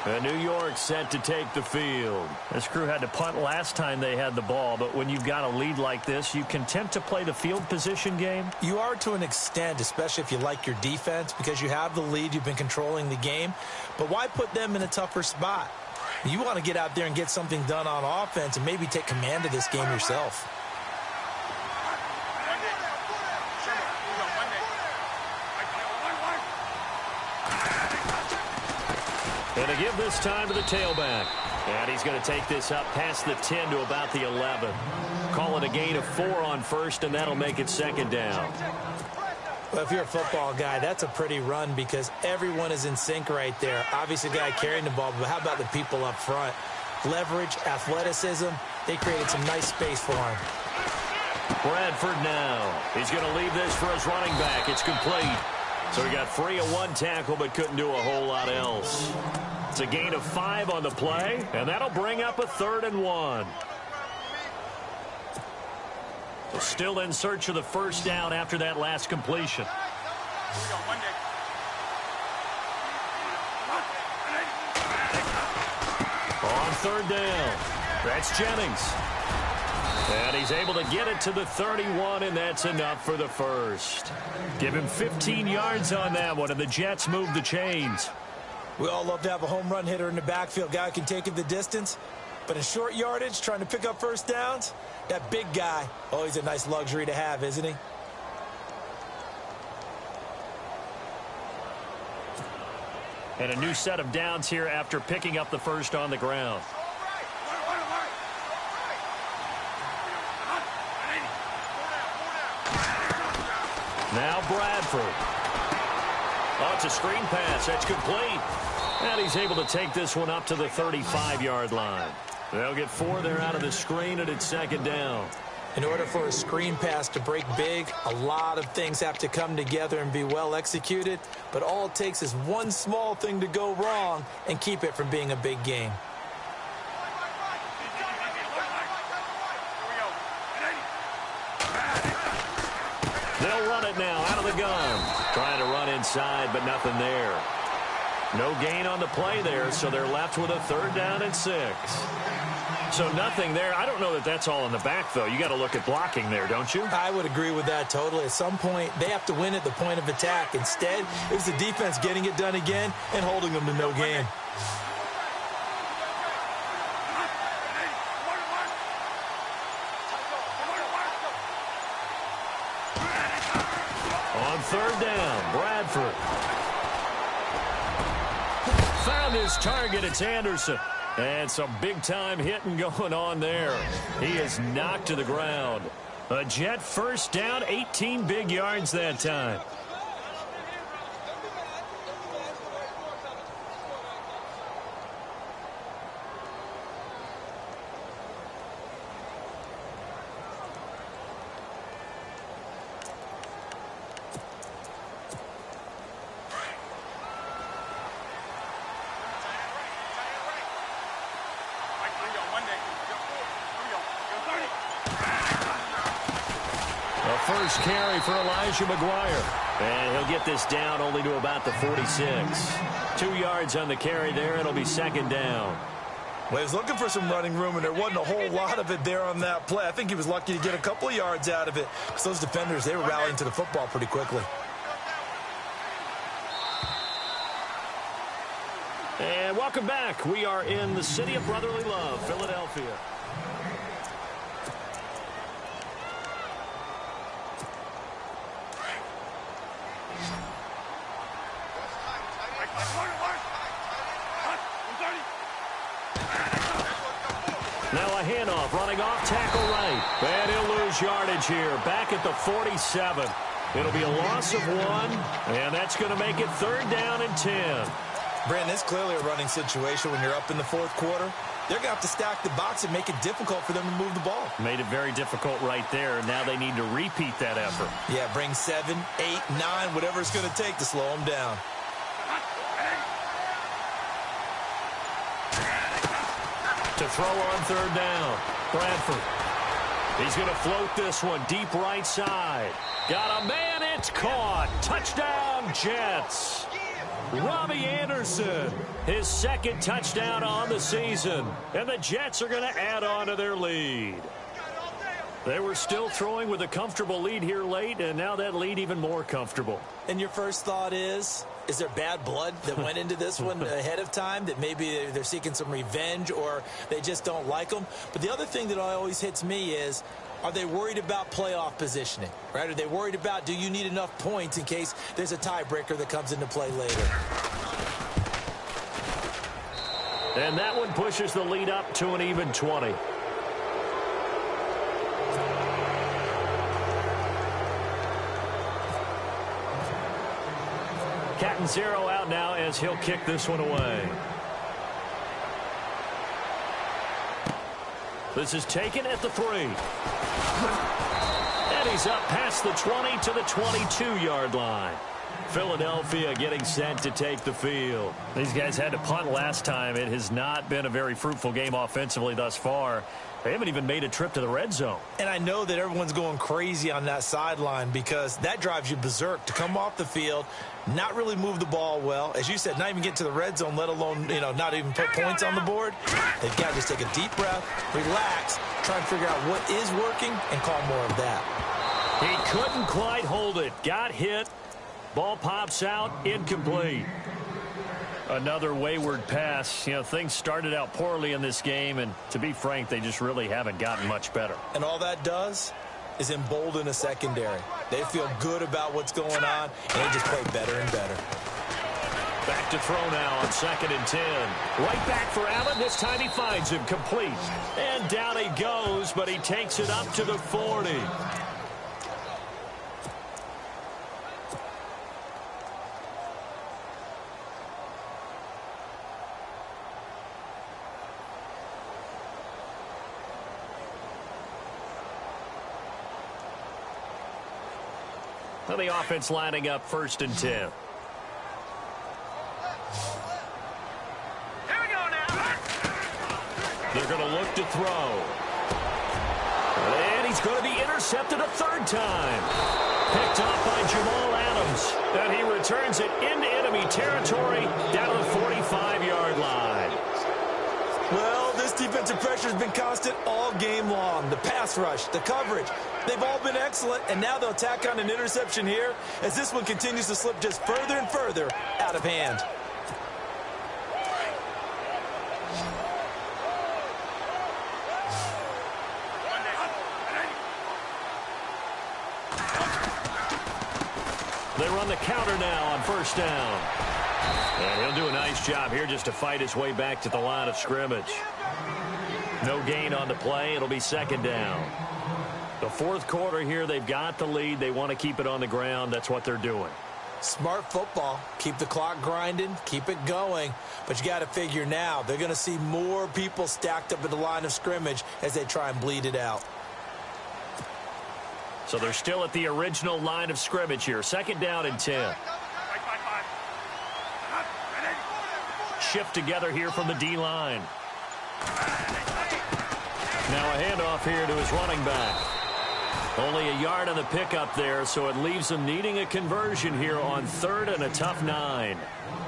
And New York set to take the field. This crew had to punt last time they had the ball, but when you've got a lead like this, you content to play the field position game? You are to an extent, especially if you like your defense, because you have the lead, you've been controlling the game. But why put them in a tougher spot? You want to get out there and get something done on offense and maybe take command of this game yourself. And to give this time to the tailback. And he's going to take this up past the 10 to about the 11. Call it a gain of 4 on 1st, and that'll make it 2nd down. Well, if you're a football guy, that's a pretty run because everyone is in sync right there. Obviously, the guy carrying the ball, but how about the people up front? Leverage, athleticism, they created some nice space for him. Bradford now. He's going to leave this for his running back. It's complete. So he got free of 1 tackle, but couldn't do a whole lot else. It's a gain of 5 on the play, and that'll bring up a 3rd and 1. So still in search of the first down after that last completion. On 3rd down, that's Jennings. And he's able to get it to the 31, and that's enough for the first. Give him 15 yards on that one, and the Jets move the chains. We all love to have a home run hitter in the backfield, guy who can take it the distance. But in short yardage, trying to pick up first downs, that big guy, always a nice luxury to have, isn't he? And a new set of downs here after picking up the first on the ground. Now Bradford. Oh, it's a screen pass. That's complete. And he's able to take this one up to the 35-yard line. They'll get 4 there out of the screen, and it's 2nd down. In order for a screen pass to break big, a lot of things have to come together and be well executed, but all it takes is one small thing to go wrong and keep it from being a big game. They'll run it now out of the gun. Trying to run inside, but nothing there. No gain on the play there, so they're left with a 3rd down and 6. So nothing there. I don't know that that's all in the back, though. You got to look at blocking there, don't you? I would agree with that totally. At some point, they have to win at the point of attack. Instead, it was the defense getting it done again and holding them to no gain. On 3rd down, Bradford. Found his target. It's Anderson. And some big-time hitting going on there. He is knocked to the ground. A Jet 1st down, 18 big yards that time. First carry for Elijah McGuire. And he'll get this down only to about the 46. 2 yards on the carry there. It'll be 2nd down. Well, he was looking for some running room, and there wasn't a whole lot of it there on that play. I think he was lucky to get a couple of yards out of it because those defenders, they were rallying to the football pretty quickly. And welcome back. We are in the city of brotherly love, Philadelphia. Now a handoff, running off, tackle right. And he'll lose yardage here, back at the 47. It'll be a loss of 1, and that's going to make it 3rd down and 10. Brandon, it's clearly a running situation when you're up in the 4th quarter. They're going to have to stack the box and make it difficult for them to move the ball. Made it very difficult right there. Now they need to repeat that effort. Yeah, bring 7, 8, 9, whatever it's going to take to slow them down. To throw on 3rd down, Bradford. He's going to float this one deep right side. Got a man, it's caught. Touchdown, Jets. Robbie Anderson, his 2nd touchdown on the season. And the Jets are going to add on to their lead. They were still throwing with a comfortable lead here late, and now that lead even more comfortable. And your first thought is there bad blood that went into this one ahead of time, that maybe they're seeking some revenge or they just don't like them? But the other thing that always hits me is, are they worried about playoff positioning, right? Are they worried about, do you need enough points in case there's a tiebreaker that comes into play later? And that one pushes the lead up to an even 20. Catanzaro out now as he'll kick this one away. This is taken at the 3. And he's up past the 20 to the 22-yard line. Philadelphia getting set to take the field. These guys had to punt last time. It has not been a very fruitful game offensively thus far. They haven't even made a trip to the red zone. And I know that everyone's going crazy on that sideline because that drives you berserk to come off the field, not really move the ball well. As you said, not even get to the red zone, let alone, not even put points on the board. They've got to just take a deep breath, relax, try and figure out what is working and call more of that. He couldn't quite hold it. Got hit. Ball pops out, incomplete. Another wayward pass. Things started out poorly in this game, and to be frank, they just really haven't gotten much better. And all that does is embolden a secondary. They feel good about what's going on, and they just play better and better. Back to throw now on 2nd and 10. Right back for Allen. This time he finds him complete. And down he goes, but he takes it up to the 40. Well, the offense lining up 1st and 10. Here we go now. They're going to look to throw. And he's going to be intercepted a 3rd time. Picked off by Jamal Adams. And he returns it into enemy territory down to the 45-yard line. Well, this defensive pressure has been constant all game long. The pass rush, the coverage, they've all been excellent, and now they'll tack on an interception here as this one continues to slip just further and further out of hand. They run the counter now on 1st down. And he'll do a nice job here just to fight his way back to the line of scrimmage. No gain on the play. It'll be 2nd down. The 4th quarter here, they've got the lead. They want to keep it on the ground. That's what they're doing. Smart football. Keep the clock grinding. Keep it going. But you got to figure now, they're going to see more people stacked up at the line of scrimmage as they try and bleed it out. So they're still at the original line of scrimmage here. 2nd down and 10. Shift together here from the D-line. Now a handoff here to his running back. Only a yard on the pickup there, so it leaves him needing a conversion here on 3rd and a tough 9.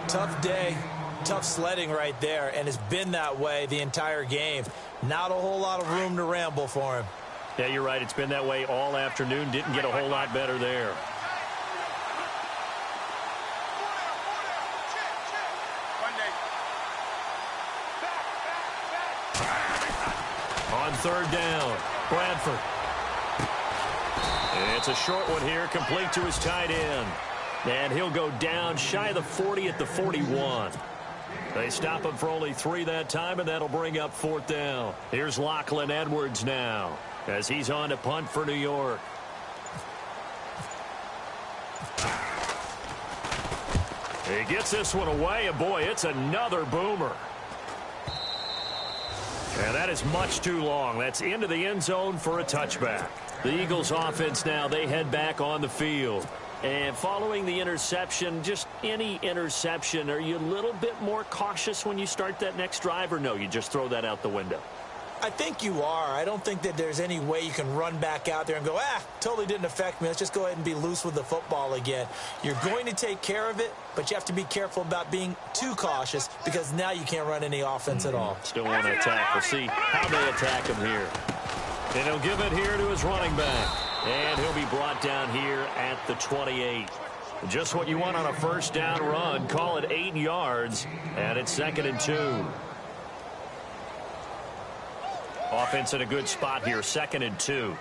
Tough day, tough sledding right there, and it's been that way the entire game. Not a whole lot of room to ramble for him. Yeah, you're right. It's been that way all afternoon. Didn't get a whole lot better there. On 3rd down, Bradford. And it's a short one here, complete to his tight end. And he'll go down shy of the 40 at the 41. They stop him for only 3 that time, and that'll bring up 4th down. Here's Lachlan Edwards now as he's on to punt for New York. He gets this one away, and boy, it's another boomer. And that is much too long. That's into the end zone for a touchback. The Eagles offense now, they head back on the field. And following the interception, just any interception, are you a little bit more cautious when you start that next drive, or no, you just throw that out the window? I think you are. I don't think that there's any way you can run back out there and go, totally didn't affect me. Let's just go ahead and be loose with the football again. You're going to take care of it, but you have to be careful about being too cautious because now you can't run any offense at all. Still want to attack. We'll see how they attack him here. And he'll give it here to his running back. And he'll be brought down here at the 28. Just what you want on a 1st down run. Call it 8 yards, and it's 2nd and 2. Offense in a good spot here, 2nd and 2.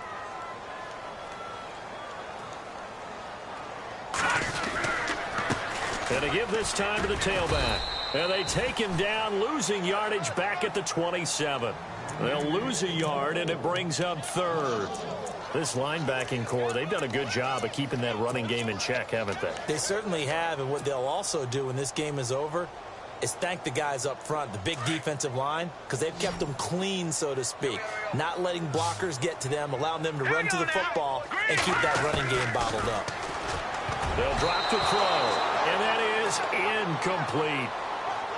And to give this time to the tailback. And they take him down, losing yardage back at the 27. They'll lose a yard, and it brings up 3rd. This linebacking core, they've done a good job of keeping that running game in check, haven't they? They certainly have, and what they'll also do when this game is over is thank the guys up front, the big defensive line, because they've kept them clean, so to speak. Not letting blockers get to them, allowing them to run to the football and keep that running game bottled up. They'll drop to throw, and that is incomplete.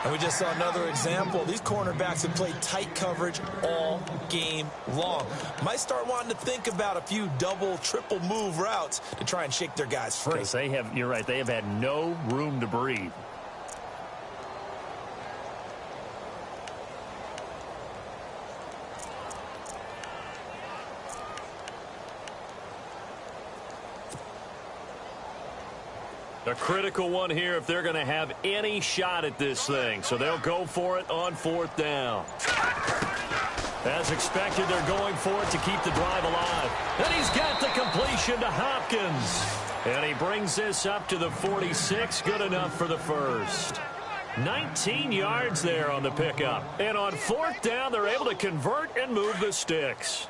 And we just saw another example. These cornerbacks have played tight coverage all game long. Might start wanting to think about a few double, triple move routes to try and shake their guys free. Because they have, you're right, they have had no room to breathe. A critical one here if they're going to have any shot at this thing. So they'll go for it on 4th down. As expected, they're going for it to keep the drive alive. And he's got the completion to Hopkins. And he brings this up to the 46. Good enough for the 1st. 19 yards there on the pickup. And on 4th down, they're able to convert and move the sticks.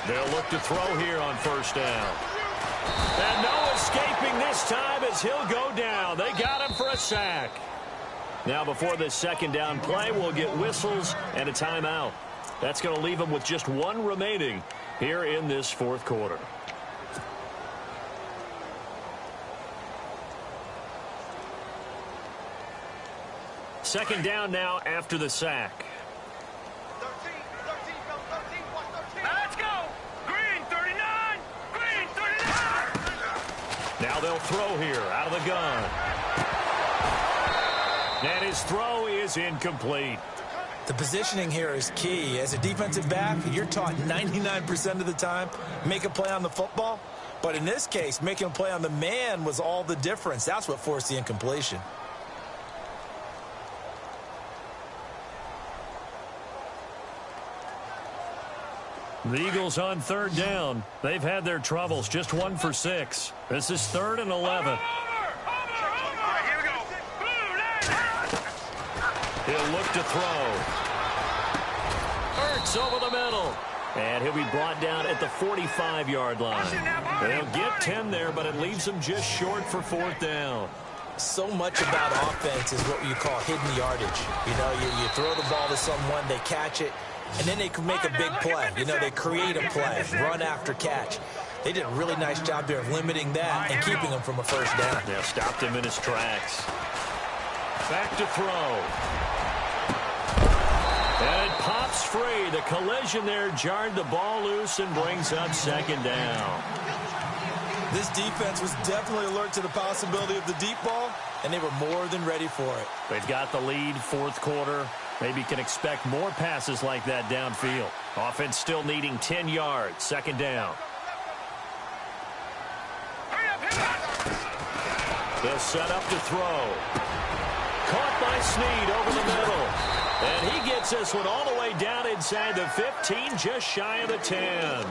They'll look to throw here on 1st down. And no escaping this time as he'll go down. They got him for a sack. Now before this 2nd down play, we'll get whistles and a timeout. That's going to leave them with just one remaining here in this fourth quarter. Second down now after the sack. Let's go. Green 39. Green 39. Now they'll throw here out of the gun. And his throw is incomplete. The positioning here is key. As a defensive back, you're taught 99% of the time, make a play on the football. But in this case, making a play on the man was all the difference. That's what forced the incompletion. The Eagles on third down. They've had their troubles, just 1 for 6. This is 3rd and 11. Over. All right, here we go. Blue line. He'll look to throw. Hurts over the middle. And he'll be brought down at the 45-yard line. They'll get 10 there, but it leaves them just short for 4th down. So much about offense is what you call hidden yardage. You know, you throw the ball to someone, they catch it, and then they can make a big play. You know, they create a play, run after catch. They did a really nice job there of limiting that and keeping him from a first down. Yeah, stopped him in his tracks. Back to throw. And it pops free. The collision there jarred the ball loose and brings up 2nd down. This defense was definitely alert to the possibility of the deep ball, and they were more than ready for it. They've got the lead, 4th quarter. Maybe can expect more passes like that downfield. Offense still needing 10 yards. 2nd down. They'll set up to throw. Caught by Snead over the middle. And he gets this one all the way down inside the 15, just shy of the 10.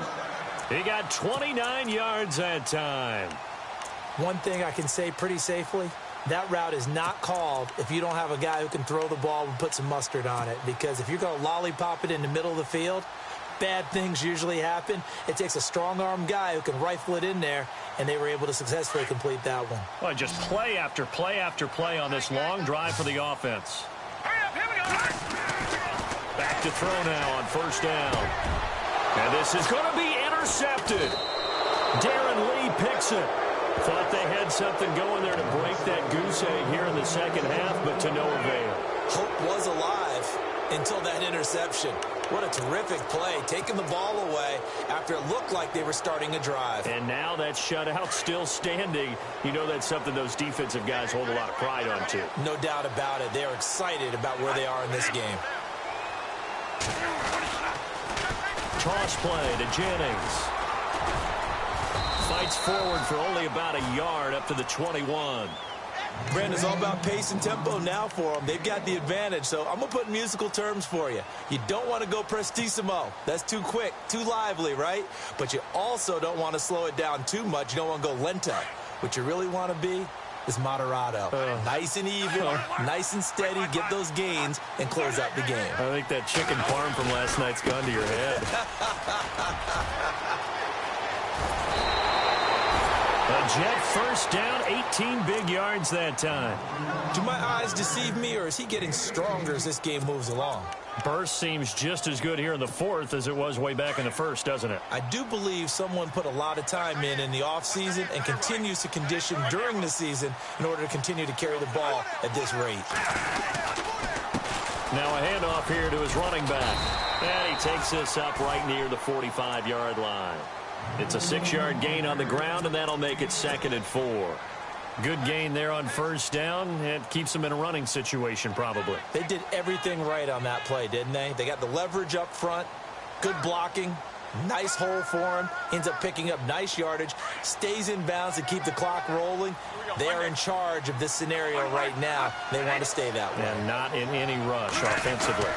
He got 29 yards that time. One thing I can say pretty safely, that route is not called if you don't have a guy who can throw the ball and put some mustard on it. Because if you're going to lollipop it in the middle of the field, bad things usually happen. It takes a strong-arm guy who can rifle it in there, and they were able to successfully complete that one. Well, just play after play after play on this long drive for the offense. Back to throw now on 1st down. And this is going to be intercepted. Darren Lee picks it. Thought they had something going there to break that goose egg here in the 2nd half, but to no avail. Hope was alive until that interception. What a terrific play, taking the ball away after it looked like they were starting a drive. And now that shutout still standing. You know that's something those defensive guys hold a lot of pride on, too. No doubt about it. They're excited about where they are in this game. Toss play to Jennings. Fights forward for only about a yard up to the 21. Brandon, it's all about pace and tempo now for them. They've got the advantage, so I'm going to put musical terms for you. You don't want to go prestissimo. That's too quick, too lively, right? But you also don't want to slow it down too much. You don't want to go lento. What you really want to be is moderato. Nice and even, nice and steady, get those gains, and close out the game. I think that chicken parm from last night's gone to your head. A Jet first down, 18 big yards that time. Do my eyes deceive me, or is he getting stronger as this game moves along? Burst seems just as good here in the 4th as it was way back in the 1st, doesn't it? I do believe someone put a lot of time in the offseason and continues to condition during the season in order to continue to carry the ball at this rate. Now a handoff here to his running back. And he takes this up right near the 45-yard line. It's a 6-yard gain on the ground, and that'll make it 2nd and 4. Good gain there on 1st down. It keeps them in a running situation, probably. They did everything right on that play, didn't they? They got the leverage up front, good blocking, nice hole for him, ends up picking up nice yardage, stays in bounds to keep the clock rolling. They are in charge of this scenario right now. They want to stay that way. And not in any rush offensively.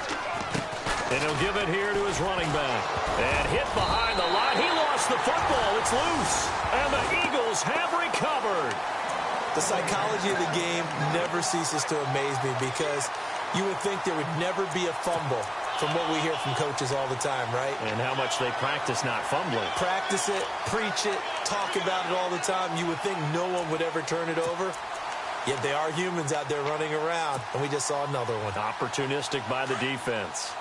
And he'll give it here to his running back. And hit behind the line. He lost the football. It's loose. And the Eagles have recovered. The psychology of the game never ceases to amaze me because you would think there would never be a fumble from what we hear from coaches all the time, right? And how much they practice not fumbling. Practice it, preach it, talk about it all the time. You would think no one would ever turn it over. Yet they are humans out there running around, and we just saw another one. Opportunistic by the defense.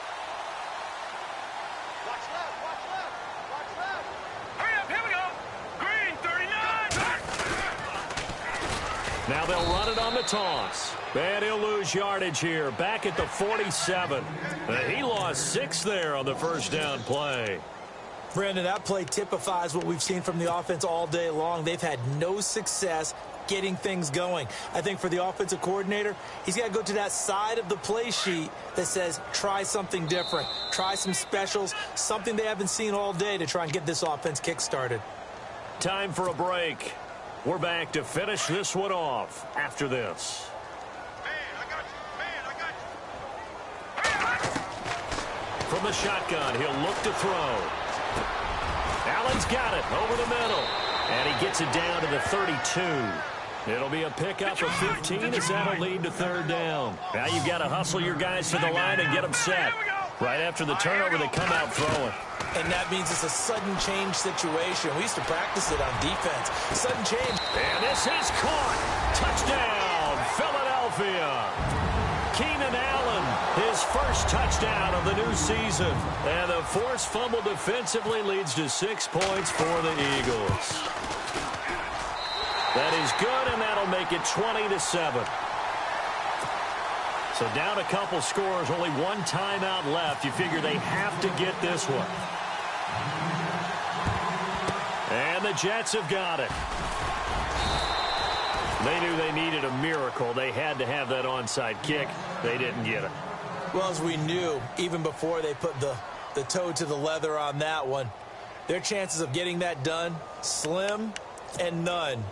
Now they'll run it on the toss. And he'll lose yardage here, back at the 47. He lost 6 there on the first down play. Brandon, that play typifies what we've seen from the offense all day long. They've had no success getting things going. I think for the offensive coordinator, he's got to go to that side of the play sheet that says try something different, try some specials, something they haven't seen all day to try and get this offense kick-started. Time for a break. We're back to finish this one off after this. From the shotgun, he'll look to throw. Allen's got it over the middle. And he gets it down to the 32. It'll be a pickup of 15 as that'll lead to third down. Now you've got to hustle your guys to the line and get them set. Right after the turnover, they come out throwing. And that means it's a sudden change situation. We used to practice it on defense. Sudden change. And this is caught. Touchdown, Philadelphia. Keenan Allen, his first touchdown of the new season. And the forced fumble defensively leads to 6 points for the Eagles. That is good, and that'll make it 20-7. So down a couple scores, only one timeout left. You figure they have to get this one. And the Jets have got it. They knew they needed a miracle. They had to have that onside kick. They didn't get it. Well, as we knew, even before they put the toe to the leather on that one, their chances of getting that done, slim and none.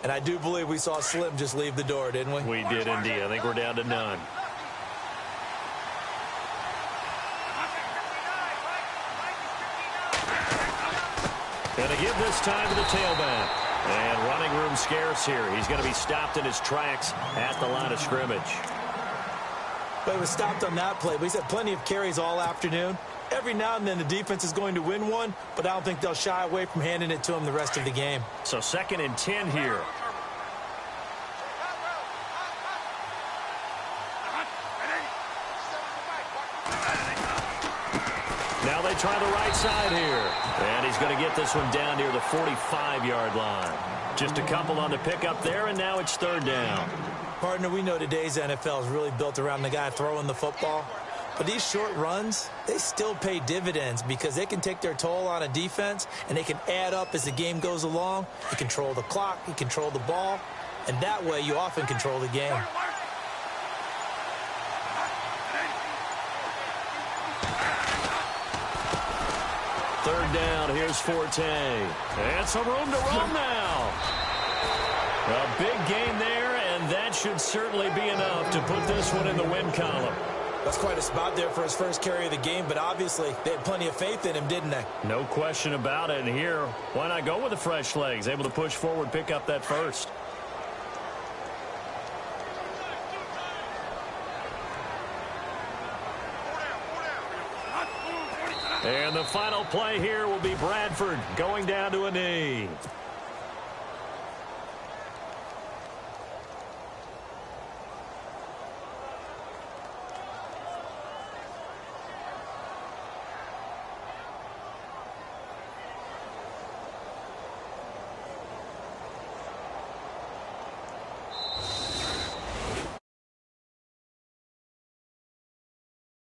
And I do believe we saw Slim just leave the door, didn't we? We did indeed. I think we're down to none. Gonna give this time to the tailback. And running room scarce here. He's going to be stopped in his tracks at the line of scrimmage. But he was stopped on that play. But he's had plenty of carries all afternoon. Every now and then the defense is going to win one, but I don't think they'll shy away from handing it to him the rest of the game. So 2nd and 10 here. Now they try the right side here. And he's going to get this one down near the 45-yard line. Just a couple on the pickup there, and now it's third down. Partner, we know today's NFL is really built around the guy throwing the football. But these short runs, they still pay dividends because they can take their toll on a defense, and they can add up as the game goes along. You control the clock, you control the ball, and that way you often control the game. Third down, here's Forte. And some room to run now. A big game there, and that should certainly be enough to put this one in the win column. That's quite a spot there for his first carry of the game, but obviously they had plenty of faith in him, didn't they? No question about it. And here, why not go with the fresh legs? Able to push forward, pick up that first. And the final play here will be Bradford going down to a knee.